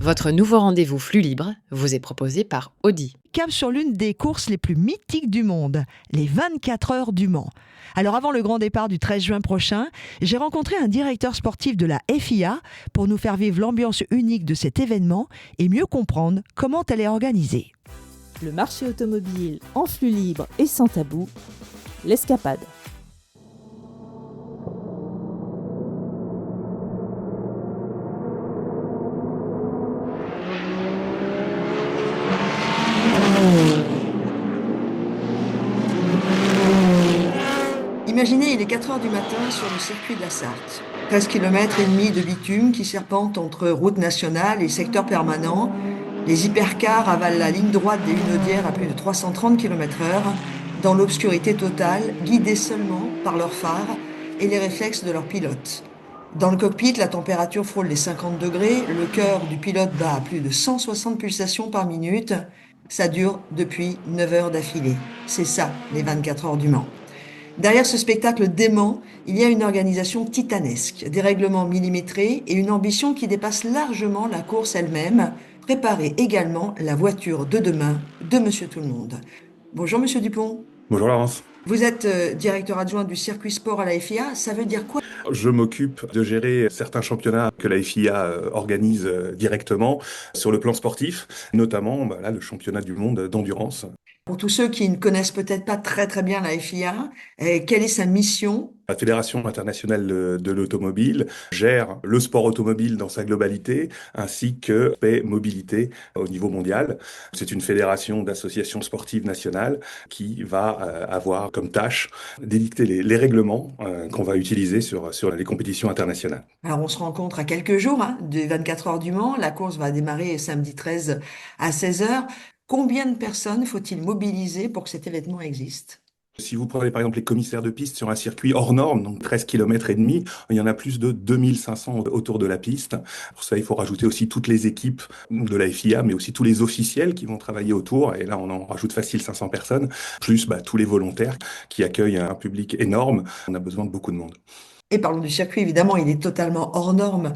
Votre nouveau rendez-vous Flux Libre vous est proposé par Audi. Cap sur l'une des courses les plus mythiques du monde, les 24 heures du Mans. Alors avant le grand départ du 13 juin prochain, j'ai rencontré un directeur sportif de la FIA pour nous faire vivre l'ambiance unique de cet événement et mieux comprendre comment elle est organisée. Le marché automobile en flux libre et sans tabou, l'escapade. Imaginez, il est 4 heures du matin sur le circuit de la Sarthe. 13 km et demi de bitume qui serpente entre route nationale et secteur permanent. Les hypercars avalent la ligne droite des Hunaudières à plus de 330 km/h, dans l'obscurité totale, guidés seulement par leurs phares et les réflexes de leurs pilotes. Dans le cockpit, la température frôle les 50 degrés, le cœur du pilote bat à plus de 160 pulsations par minute. Ça dure depuis 9 heures d'affilée. C'est ça, les 24 heures du Mans. Derrière ce spectacle dément, il y a une organisation titanesque, des règlements millimétrés et une ambition qui dépasse largement la course elle-même, préparer également la voiture de demain de Monsieur Tout-le-Monde. Bonjour Monsieur Dupont. Bonjour Laurence. Vous êtes directeur adjoint du circuit sport à la FIA, ça veut dire quoi? Je m'occupe de gérer certains championnats que la FIA organise directement sur le plan sportif, notamment là, le championnat du monde d'endurance. Pour tous ceux qui ne connaissent peut-être pas très bien la FIA, quelle est sa mission? La Fédération internationale de l'automobile gère le sport automobile dans sa globalité, ainsi que l'aspect mobilité au niveau mondial. C'est une fédération d'associations sportives nationales qui va avoir comme tâche d'édicter les règlements qu'on va utiliser sur les compétitions internationales. Alors on se rencontre à quelques jours des 24 heures du Mans. La course va démarrer samedi 13 à 16 heures. Combien de personnes faut-il mobiliser pour que cet événement existe? Si vous prenez par exemple les commissaires de piste sur un circuit hors norme, donc 13 km et demi, il y en a plus de 2500 autour de la piste. Pour ça, il faut rajouter aussi toutes les équipes de la FIA, mais aussi tous les officiels qui vont travailler autour. Et là, on en rajoute facile 500 personnes, plus tous les volontaires qui accueillent un public énorme. On a besoin de beaucoup de monde. Et parlons du circuit, évidemment, il est totalement hors norme.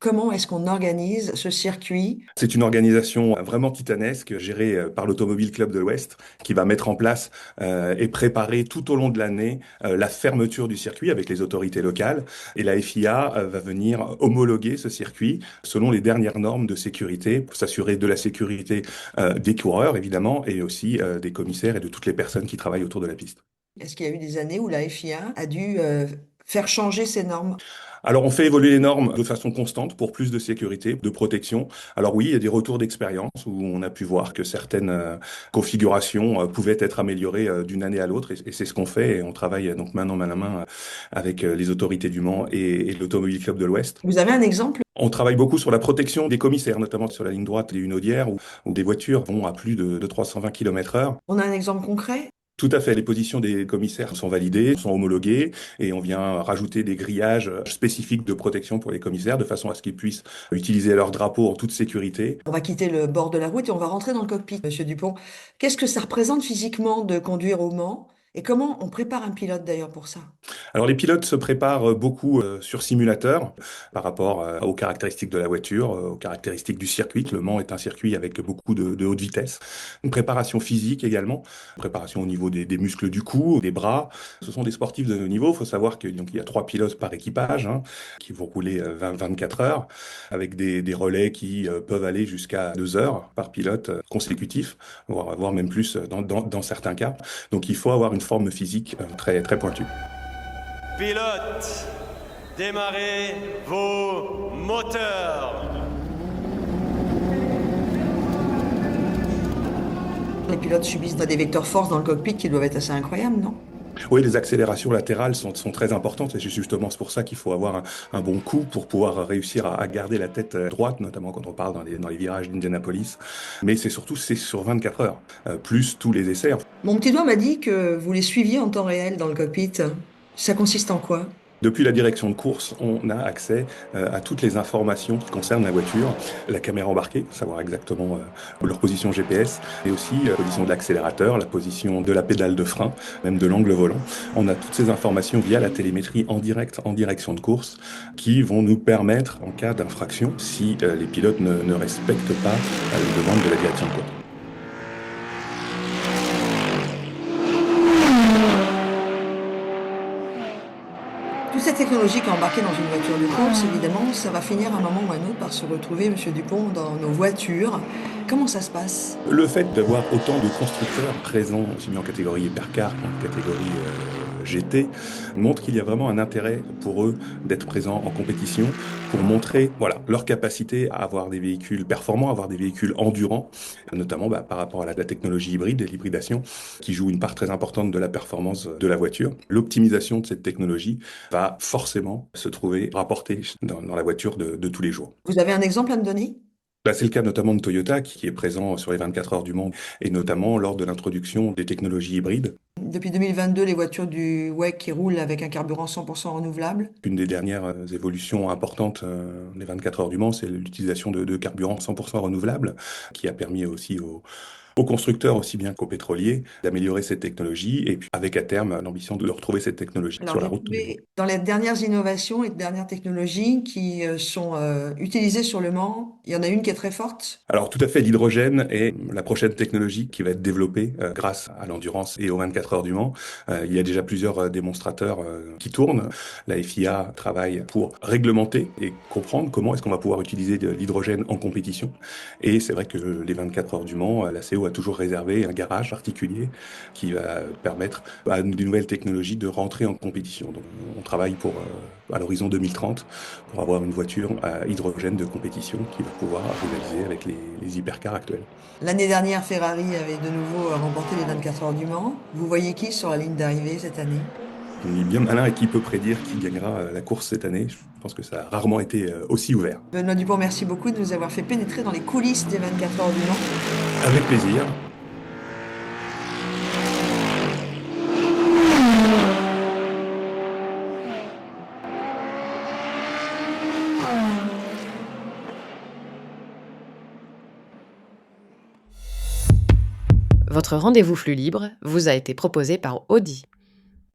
Comment est-ce qu'on organise ce circuit? C'est une organisation vraiment titanesque, gérée par l'Automobile Club de l'Ouest, qui va mettre en place et préparer tout au long de l'année la fermeture du circuit avec les autorités locales. Et la FIA va venir homologuer ce circuit selon les dernières normes de sécurité, pour s'assurer de la sécurité des coureurs, évidemment, et aussi des commissaires et de toutes les personnes qui travaillent autour de la piste. Est-ce qu'il y a eu des années où la FIA a dû faire changer ces normes? Alors, on fait évoluer les normes de façon constante pour plus de sécurité, de protection. Alors oui, il y a des retours d'expérience où on a pu voir que certaines configurations pouvaient être améliorées d'une année à l'autre, et c'est ce qu'on fait. Et on travaille donc main à main avec les autorités du Mans et l'Automobile Club de l'Ouest. Vous avez un exemple? On travaille beaucoup sur la protection des commissaires, notamment sur la ligne droite des Hunaudières, où des voitures vont à plus de 320 km/h. On a un exemple concret? Tout à fait. Les positions des commissaires sont validées, sont homologuées, et on vient rajouter des grillages spécifiques de protection pour les commissaires, de façon à ce qu'ils puissent utiliser leur drapeau en toute sécurité. On va quitter le bord de la route et on va rentrer dans le cockpit, Monsieur Dupont. Qu'est-ce que ça représente physiquement de conduire au Mans? Et comment on prépare un pilote d'ailleurs pour ça? Alors les pilotes se préparent beaucoup sur simulateur par rapport aux caractéristiques de la voiture, aux caractéristiques du circuit. Le Mans est un circuit avec beaucoup de haute vitesse. Une préparation physique également, préparation au niveau des muscles du cou, des bras. Ce sont des sportifs de haut niveau. Il faut savoir qu'il y a 3 pilotes par équipage qui vont rouler 24 heures avec des relais qui peuvent aller jusqu'à 2 heures par pilote consécutif, voire même plus dans certains cas. Donc il faut avoir une forme physique très pointue. Pilote, démarrez vos moteurs. Les pilotes subissent des vecteurs force dans le cockpit qui doivent être assez incroyables, non? Oui, les accélérations latérales sont très importantes, et c'est justement pour ça qu'il faut avoir un bon coup pour pouvoir réussir à garder la tête droite, notamment quand on parle dans les virages d'Indianapolis. Mais c'est sur 24 heures, plus tous les essais. Mon petit doigt m'a dit que vous les suiviez en temps réel dans le cockpit. Ça consiste en quoi? Depuis la direction de course, on a accès à toutes les informations qui concernent la voiture, la caméra embarquée, savoir exactement leur position GPS, et aussi la position de l'accélérateur, la position de la pédale de frein, même de l'angle volant. On a toutes ces informations via la télémétrie en direct, en direction de course, qui vont nous permettre, en cas d'infraction, si les pilotes ne respectent pas les demandes de la direction de course. Toute cette technologie qui est embarquée dans une voiture de course, évidemment, ça va finir à un moment ou à un autre par se retrouver, Monsieur Dupont, dans nos voitures. Comment ça se passe? Le fait d'avoir autant de constructeurs présents, aussi bien en catégorie hypercar qu'en catégorie GT, montre qu'il y a vraiment un intérêt pour eux d'être présents en compétition pour montrer leur capacité à avoir des véhicules performants, à avoir des véhicules endurants, notamment par rapport à la technologie hybride et l'hybridation qui joue une part très importante de la performance de la voiture. L'optimisation de cette technologie va forcément se trouver rapportée dans la voiture de tous les jours. Vous avez un exemple à me donner? C'est le cas notamment de Toyota qui est présent sur les 24 heures du Mans et notamment lors de l'introduction des technologies hybrides. Depuis 2022, les voitures du WEC qui roulent avec un carburant 100% renouvelable. Une des dernières évolutions importantes des 24 heures du Mans, c'est l'utilisation de carburant 100% renouvelable qui a permis aussi aux constructeurs aussi bien qu'aux pétroliers d'améliorer cette technologie et puis avec à terme l'ambition de retrouver cette technologie Alors, sur la route tous les jours. dans les dernières innovations et dernières technologies qui sont utilisées sur le Mans, il y en a une qui est très forte. Alors tout à fait, l'hydrogène est la prochaine technologie qui va être développée grâce à l'endurance et aux 24 heures du Mans. Il y a déjà plusieurs démonstrateurs qui tournent. La FIA travaille pour réglementer et comprendre comment est-ce qu'on va pouvoir utiliser de l'hydrogène en compétition. Et c'est vrai que les 24 heures du Mans, la CO a toujours réservé un garage particulier qui va permettre à des nouvelles technologies de rentrer en compétition. Donc on travaille pour à l'horizon 2030 pour avoir une voiture à hydrogène de compétition qui va pouvoir rivaliser avec les hypercars actuels. L'année dernière, Ferrari avait de nouveau remporté les 24 heures du Mans. Vous voyez qui sur la ligne d'arrivée cette année? On est bien malin et qui peut prédire qui gagnera la course cette année. Je pense que ça a rarement été aussi ouvert. Benoît Dupont, merci beaucoup de nous avoir fait pénétrer dans les coulisses des 24 heures du Mans. Avec plaisir. Votre rendez-vous flux libre vous a été proposé par Audi.